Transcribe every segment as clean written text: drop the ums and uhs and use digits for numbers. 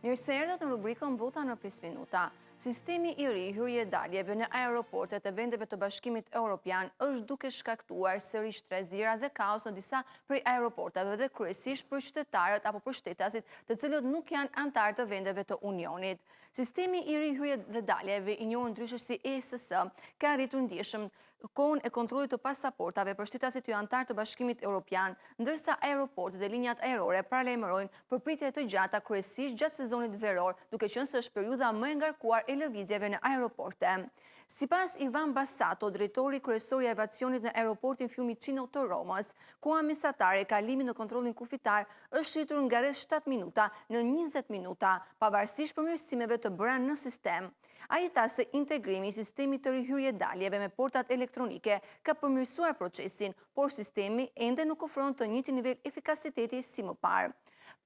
Mirë se erdhët në rubrikën Vota në 5 minuta. Sistemi i ri hyrje daljeve në aeroportet e vendeve të Bashkimit Evropian është duke shkaktuar sërish trezira dhe kaos në disa prej aeroporteve dhe kryesisht për qytetarët apo për shtetasit të cilët nuk janë antar të vendeve të Unionit. Sistemi i ri hyrje dhe daljeve i njohur ndryshe si ESS ka arritur ndjeshëm kohën e kontrollit të pasaportave për shtetasit jo antar të Bashkimit Evropian, ndërsa aeroportet dhe linjat aerore paralajmërojnë për pritje të gjata kryesisht gjatë sezonit veror, duke qenë se është periudha më e ngarkuar e lëvizjeve në aeroporte. Sipas Ivan Basato, drejtori kryesor i aviacionit në aeroportin Fiumicino të Romës, koha mesatare e kalimit në kontrollin kufitar është rritur nga rreth 7 minuta në 20 minuta, pavarësisht përmirësimeve të bëra në sistem. Ai tha se integrimi i sistemit të rihyrje daljeve me portat elektronike ka përmirësuar procesin, por sistemi ende nuk ofron të njëjtin nivel efikasiteti si më parë.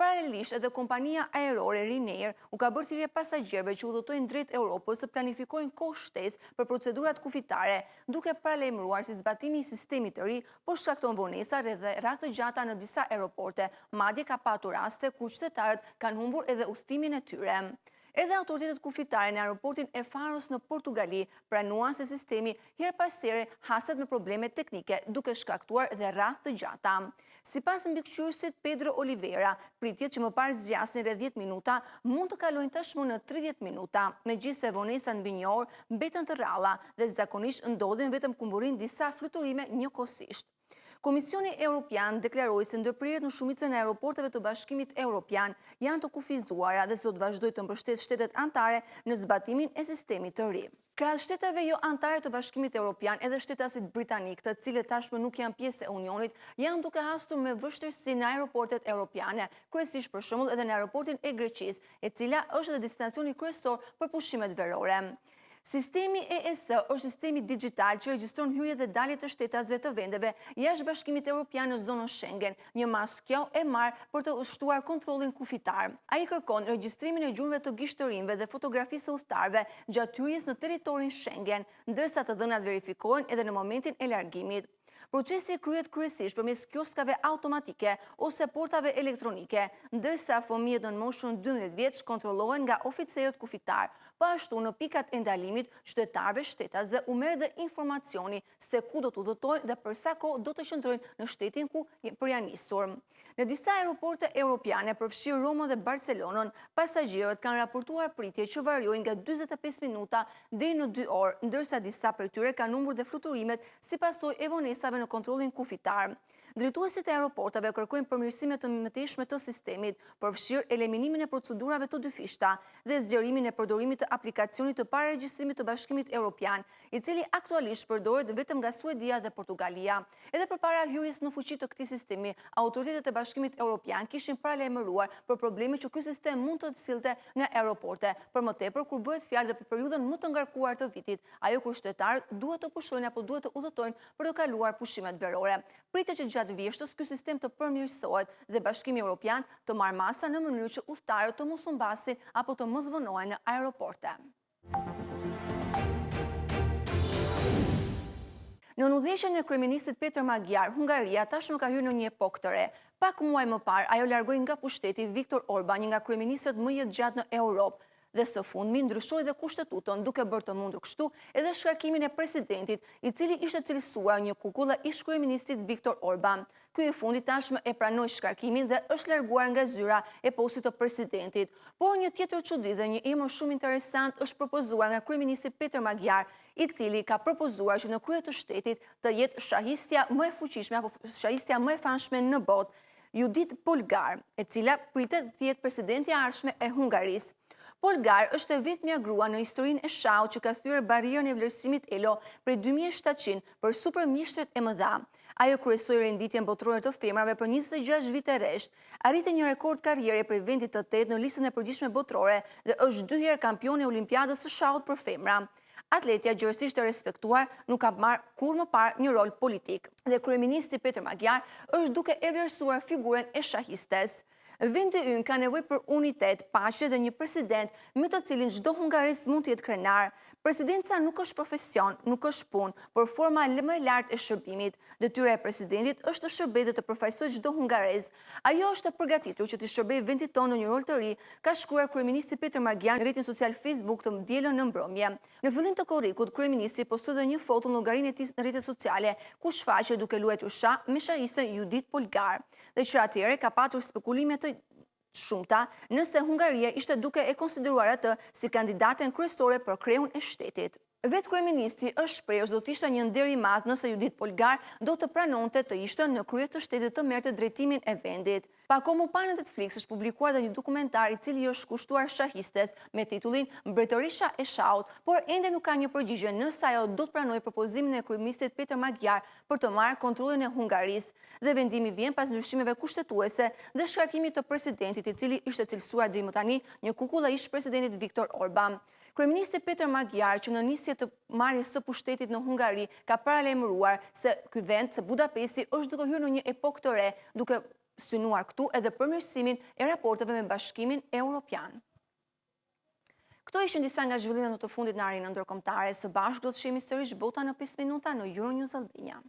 Paralelisht edhe kompania aerore Ryanair u ka bërë thirrje pasagjerëve që udhëtojnë drejt Europës të planifikojnë kohë shtesë për procedurat kufitare, duke paralajmëruar se zbatimi i sistemit të ri po shkakton vonesa dhe radhë të gjata në disa aeroporte, madje ka patur raste ku qytetarët kanë humbur edhe udhëtimin e tyre. Edhe autoritetet kufitare në aeroportin e Faros në Portugali pranuan se sistemi her pas here haset me probleme teknike, duke shkaktuar dhe radhë të gjata. Sipas mbikëqyrësit Pedro Oliveira, pritjet që më parë zgjasin rreth 10 minuta mund të kalojnë tashmë në 30 minuta, megjithse vonesa mbi një orë mbeten të rralla dhe zakonisht ndodhin vetëm kur mburin disa fluturime njëkohësisht. Komisioni Evropian deklaroi se ndërprerjet në shumicën e aeroporteve të Bashkimit Evropian janë të kufizuara dhe se do të vazhdojë të mbështetë shtetet anëtare në zbatimin e sistemit të ri. Krahas shteteve jo anëtare të Bashkimit Evropian, edhe shtetasit britanik, të cilët tashmë nuk janë pjesë e Unionit, janë duke hastur me vështirësi në aeroportet europiane, kryesisht për shembull edhe në aeroportin e Greqisë, e cila është edhe destinacioni kryesor për pushimet verore. Sistemi ESS është sistemi digital që regjistron hyrjet dhe daljet të shtetasve të vendeve jashtë Bashkimit Evropian në zonën Schengen, një masë kjo e marrë për të ushtuar kontrollin kufitar. Ai kërkon regjistrimin e gjurmëve të gishtërimve dhe fotografisë së udhëtarëve gjatë hyrjes në territorin Schengen, ndërsa të dhënat verifikohen edhe në momentin e largimit. Procesi kryhet kryesisht përmes kioskave automatike ose portave elektronike, ndërsa fëmijët në moshën 12 vjeç kontrollohen nga oficerët kufitar. Po ashtu në pikat e ndalimit, qytetarëve shtetasve u merr dhe informacioni se ku do të udhëtojnë dhe për sa kohë do të qëndrojnë në shtetin ku përjanisur. Në disa aeroporte europiane, përfshirë Romën dhe Barcelonën, pasagjerët kanë raportuar pritje që variojnë nga 45 minuta deri në 2 orë, ndërsa disa prej tyre kanë humbur dhe fluturimet si pasojë e vonesave në kontrollin kufitar. Drejtuesit e aeroportave kërkojnë përmirësime të mëtejshme të sistemit, përfshirë eliminimin e procedurave të dyfishta dhe zgjerimin e përdorimit të aplikacionit të pararegjistrimit të Bashkimit Evropian, i cili aktualisht përdoret vetëm nga Suedia dhe Portugalia. Edhe përpara hyrjes në fuqi të këtij sistemi, autoritetet e Bashkimit Evropian kishin paralajmëruar për probleme që ky sistem mund të sillte në aeroporte, për më tepër kur bëhet fjalë për periudhën më të ngarkuar të vitit, ajo kur qytetarët duhet të pushojnë apo duhet të udhëtojnë për të kaluar pushimet verore. Pritet që gjatë vjeshtës ky sistem të përmirësohet dhe Bashkimi Evropian të marrë masa në mënyrë që udhëtarët të mos humbasin apo të mos vonohen në aeroporte. Në udhëheqjen e kryeministit Peter Magyar, Hungaria tashmë ka hyrë në një epokë të re. Pak muaj më parë, ajo largoi nga pushteti Viktor Orban, një nga kryeministët më jetë gjatë në Europë, dhe së fundmi ndryshoi dhe kushtetutën duke bërë të mundur kështu edhe shkarkimin e presidentit, i cili ishte cilësuar një kukull ish kryeministit Viktor Orban. Ky i fundit tashmë e pranoi shkarkimin dhe është larguar nga zyra e postit të presidentit. Por një tjetër çudi dhe një emër shumë interesant është propozuar nga kryeministi Peter Magyar, i cili ka propozuar që në krye të shtetit të jetë shahistja më e fuqishme apo shahistja më e famshme në botë, Judith Polgar, e cila pritet të jetë presidenti e ardhshme e Hungarisë. Polgar është e vetmja grua në historinë e shahut që ka thyer barrierën e vlerësimit ELO prej 2700 për supermjeshtret e mëdha. Ajo kryesoi renditjen botërore të femrave për 26 vite rresht, arriti një rekord karriere prej vendit të 8 në listën e përgjithshme botërore dhe është 2 herë kampione e Olimpiadës së shahut për femra. Atletja gjërësisht e respektuar nuk ka marrë kur më parë një rol politik dhe kryeministi Peter Magyar është duke e vlerësuar figurën e shahistes. Vendi ynë ka nevojë për unitet, paqe dhe një president me të cilin çdo hungarist mund të jetë krenar. Presidenca nuk është profesion, nuk është punë, por forma më e lartë e shërbimit. Detyra e presidentit është të shërbejë dhe të përfaqësojë çdo hungarez. Ajo është e përgatitur që të shërbejë vendit tonë në një rol të ri, ka shkruar kryeministri Peter Magyar në rrjetin social Facebook të dielën në mbrëmje. Në fillim të korrikut, kryeministri postoi dhe një foto në llogarinë e tij në rrjetet sociale, ku shfaqej duke luajtur shah me shahisen Judith Polgar. Dhe që atëherë ka patur spekulime të shumta nëse Hungaria ishte duke e konsideruar atë si kandidaten kryesore për kreun e shtetit. Vetë kryeministri është shprehur se do të ishte një nder i madh nëse Judith Polgar do të pranonte të ishte në krye të shtetit të merrte drejtimin e vendit. Pa kohë më parë në Netflix është publikuar dhe një dokumentar i cili është kushtuar shahistes me titullin Mbretërisha e Shahut, por ende nuk ka një përgjigje nëse ajo do të pranojë propozimin e kryeministrit Peter Magyar për të marrë kontrollin e Hungarisë. Dhe vendimi vjen pas ndryshimeve kushtetuese dhe shkarkimit të presidentit, i cili ishte cilësuar deri më tani një kukull ai ish presidentit Viktor Orban. Kryeministri Peter Magyar, që në nisje të marrjes së pushtetit në Hungari, ka paralajmëruar se ky vend, se Budapesti, është duke hyrë në një epokë të re, duke synuar këtu edhe përmirësimin e raporteve me Bashkimin Evropian. Këto ishin disa nga zhvillimet më të fundit në arenën ndërkombëtare. Së bashku do të shihemi sërish bota në 5 minuta në Euronews Albania.